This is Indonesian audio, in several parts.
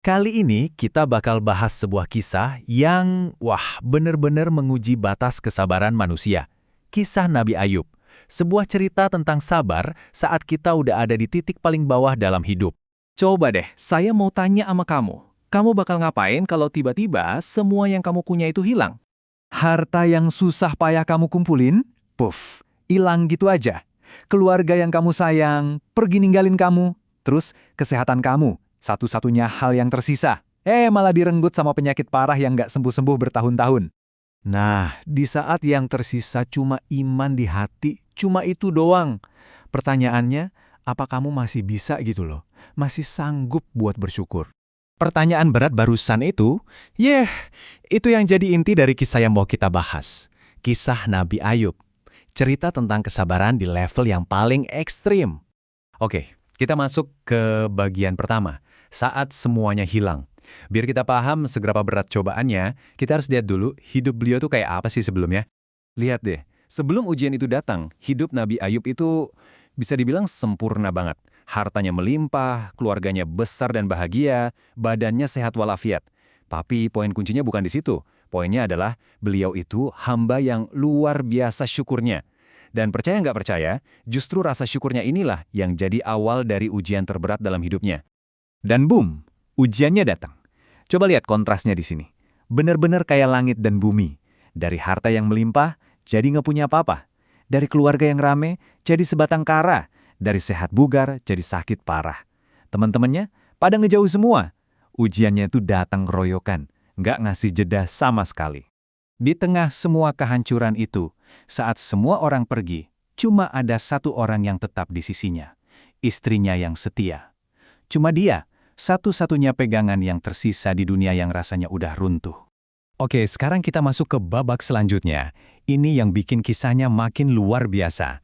Kali ini kita bakal bahas sebuah kisah yang, bener-bener menguji batas kesabaran manusia. Kisah Nabi Ayub. Sebuah cerita tentang sabar saat kita udah ada di titik paling bawah dalam hidup. Coba deh, saya mau tanya sama kamu. Kamu bakal ngapain kalau tiba-tiba semua yang kamu punya itu hilang? Harta yang susah payah kamu kumpulin, puff, hilang gitu aja. Keluarga yang kamu sayang, pergi ninggalin kamu. Terus, kesehatan kamu, satu-satunya hal yang tersisa. Malah direnggut sama penyakit parah yang nggak sembuh-sembuh bertahun-tahun. Nah, di saat yang tersisa cuma iman di hati, cuma itu doang. Pertanyaannya, apa kamu masih bisa gitu loh? Masih sanggup buat bersyukur? Pertanyaan berat barusan itu, itu yang jadi inti dari kisah yang mau kita bahas. Kisah Nabi Ayub. Cerita tentang kesabaran di level yang paling ekstrim. Oke, kita masuk ke bagian pertama, saat semuanya hilang. Biar kita paham seberapa berat cobaannya, kita harus lihat dulu hidup beliau tuh kayak apa sih sebelumnya. Lihat deh, sebelum ujian itu datang, hidup Nabi Ayub itu bisa dibilang sempurna banget. Hartanya melimpah, keluarganya besar dan bahagia, badannya sehat walafiat. Tapi poin kuncinya bukan di situ. Poinnya adalah beliau itu hamba yang luar biasa syukurnya. Dan percaya nggak percaya, justru rasa syukurnya inilah yang jadi awal dari ujian terberat dalam hidupnya. Dan boom, ujiannya datang. Coba lihat kontrasnya di sini. Bener-bener kayak langit dan bumi. Dari harta yang melimpah, jadi nggak punya apa-apa. Dari keluarga yang rame, jadi sebatang kara. Dari sehat bugar, jadi sakit parah. Teman-temannya pada ngejauh semua. Ujiannya itu datang keroyokan, nggak ngasih jeda sama sekali. Di tengah semua kehancuran itu, saat semua orang pergi, cuma ada satu orang yang tetap di sisinya. Istrinya yang setia. Cuma dia, satu-satunya pegangan yang tersisa di dunia yang rasanya udah runtuh. Oke, sekarang kita masuk ke babak selanjutnya. Ini yang bikin kisahnya makin luar biasa.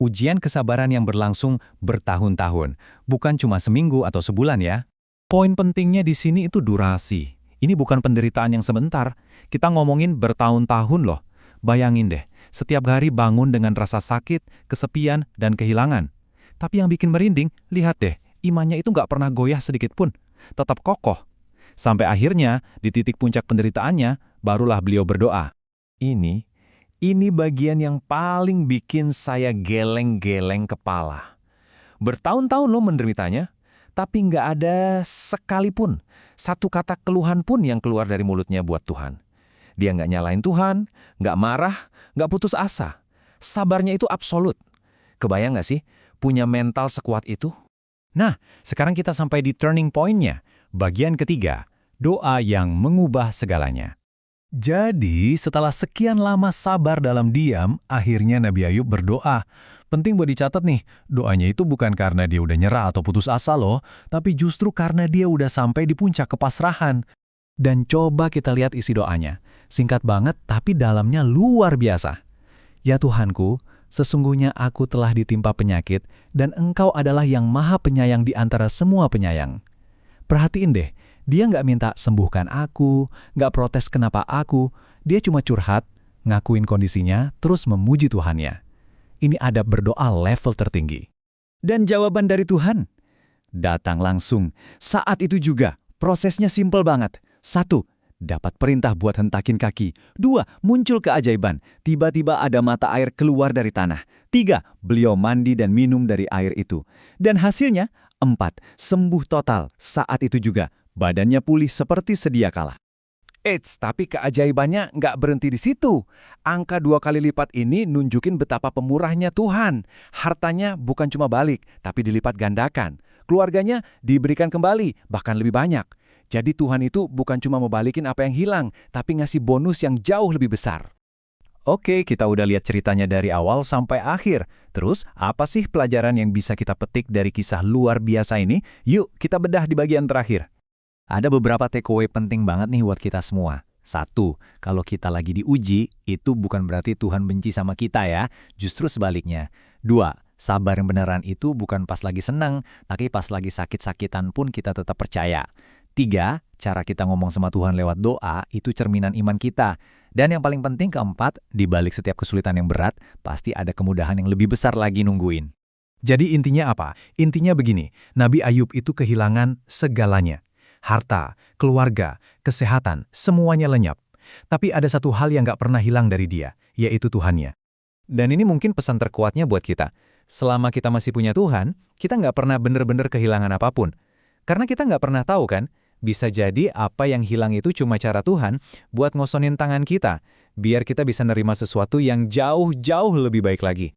Ujian kesabaran yang berlangsung bertahun-tahun, bukan cuma seminggu atau sebulan ya. Poin pentingnya di sini itu durasi. Ini bukan penderitaan yang sebentar. Kita ngomongin bertahun-tahun loh. Bayangin deh, setiap hari bangun dengan rasa sakit, kesepian, dan kehilangan. Tapi yang bikin merinding, lihat deh, imannya itu nggak pernah goyah sedikit pun. Tetap kokoh. Sampai akhirnya, di titik puncak penderitaannya, barulah beliau berdoa. Ini bagian yang paling bikin saya geleng-geleng kepala. Bertahun-tahun loh menderitanya, tapi nggak ada sekalipun, satu kata keluhan pun yang keluar dari mulutnya buat Tuhan. Dia nggak nyalain Tuhan, nggak marah, nggak putus asa. Sabarnya itu absolut. Kebayang nggak sih, punya mental sekuat itu? Nah, sekarang kita sampai di turning point-nya, bagian ketiga, doa yang mengubah segalanya. Jadi, setelah sekian lama sabar dalam diam, akhirnya Nabi Ayub berdoa. Penting buat dicatat nih, doanya itu bukan karena dia udah nyerah atau putus asa loh, tapi justru karena dia udah sampai di puncak kepasrahan. Dan coba kita lihat isi doanya. Singkat banget, tapi dalamnya luar biasa. Ya Tuhanku, sesungguhnya aku telah ditimpa penyakit, dan Engkau adalah yang maha penyayang di antara semua penyayang. Perhatiin deh, dia nggak minta sembuhkan aku, nggak protes kenapa aku, dia cuma curhat, ngakuin kondisinya, terus memuji Tuhannya. Ini adab berdoa level tertinggi. Dan jawaban dari Tuhan datang langsung. Saat itu juga, prosesnya simpel banget. 1. Dapat perintah buat hentakin kaki. 2. Muncul keajaiban. Tiba-tiba ada mata air keluar dari tanah. 3. Beliau mandi dan minum dari air itu. Dan hasilnya, 4. Sembuh total. Saat itu juga, badannya pulih seperti sedia kala. Tapi keajaibannya nggak berhenti di situ. Angka 2 kali lipat ini nunjukin betapa pemurahnya Tuhan. Hartanya bukan cuma balik, tapi dilipat gandakan. Keluarganya diberikan kembali, bahkan lebih banyak. Jadi Tuhan itu bukan cuma mau balikin apa yang hilang, tapi ngasih bonus yang jauh lebih besar. Oke, kita udah lihat ceritanya dari awal sampai akhir. Terus, apa sih pelajaran yang bisa kita petik dari kisah luar biasa ini? Yuk, kita bedah di bagian terakhir. Ada beberapa takeaway penting banget nih buat kita semua. 1. Kalau kita lagi diuji, itu bukan berarti Tuhan benci sama kita ya. Justru sebaliknya. 2. Sabar yang beneran itu bukan pas lagi senang, tapi pas lagi sakit-sakitan pun kita tetap percaya. 3. Cara kita ngomong sama Tuhan lewat doa itu cerminan iman kita. Dan yang paling penting 4, di balik setiap kesulitan yang berat, pasti ada kemudahan yang lebih besar lagi nungguin. Jadi intinya apa? Intinya begini, Nabi Ayub itu kehilangan segalanya. Harta, keluarga, kesehatan, semuanya lenyap. Tapi ada satu hal yang gak pernah hilang dari dia, yaitu Tuhannya. Dan ini mungkin pesan terkuatnya buat kita. Selama kita masih punya Tuhan, kita nggak pernah benar-benar kehilangan apapun. Karena kita nggak pernah tahu kan, bisa jadi apa yang hilang itu cuma cara Tuhan buat ngosonin tangan kita, biar kita bisa nerima sesuatu yang jauh-jauh lebih baik lagi.